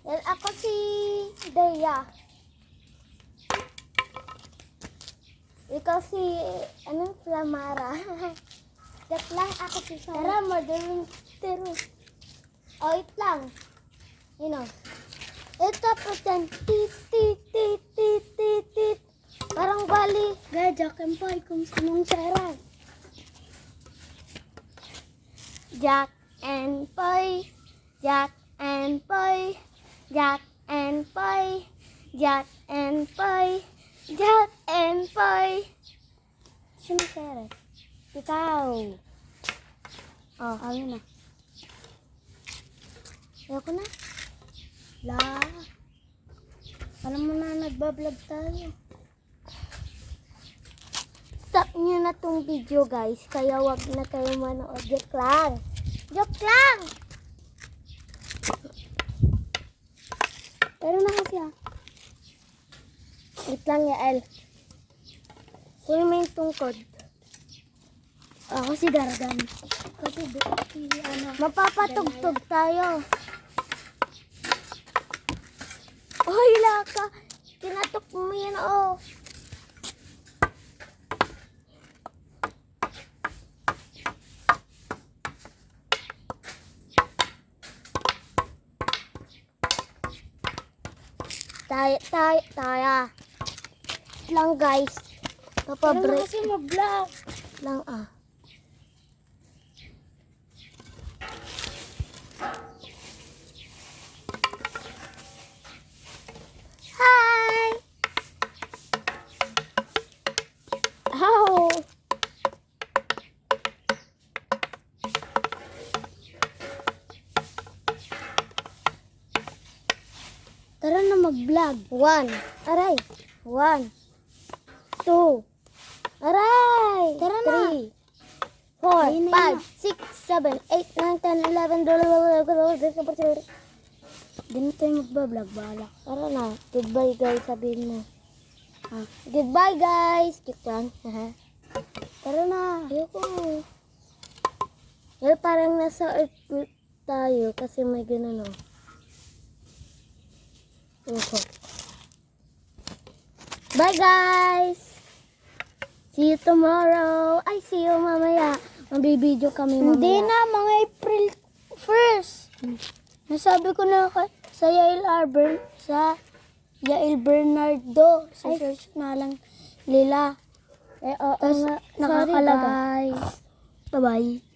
Well, ako si Daya. Ikaw si, Flamara. Joke lang, ako si Sarah. Tara, madaling tiro. Oh, wait lang. Ito pretend. Tit, tit, tit, tit, tit, tit. Parang bali. Jack and Poy, kung sinong Sarah. Jack and Poy. Jack and Poy. Jack and Poy. Jack and Poy. Jack and Poy. Sino Sarah? Ikaw. Oh, ayun na. Ayoko na. Alam mo na, nagbablog tayo. Stop nyo na tong video, guys. Kaya wag na kayo manood. Joke lang. Joke lang! Pero na kasi wait lang, Yael. Kunin mo yung tungkod. Ako si Gargan. Kasi mapapatugtog tayo. Hoy, laka. Tinatok mo yan, oh. Taya. Lang, guys. Papabreak. Kasi mag-vlog. Lang, Hi! Ow! Tara na mag-vlog. 1. Aray. 1. 2. Aray. Tara na. 3. 4, 5, 6, 7, 8, 9, 10, 11, 12, Din tayo magbablog, bahala. Tara na. Goodbye, guys. Sabihin mo. Goodbye, guys. Kit lang. Tara na. Ayoko. Well, parang nasa earth tayo kasi may ganun, Bye, guys. See you tomorrow. Ay, see you mamaya. Magbibideo kami mamaya. Hindi na, mga April 1st. Nasabi ko na sa Yael Bernardo. Sa search na lang Lila. Tapos nakakalagay. Bye-bye.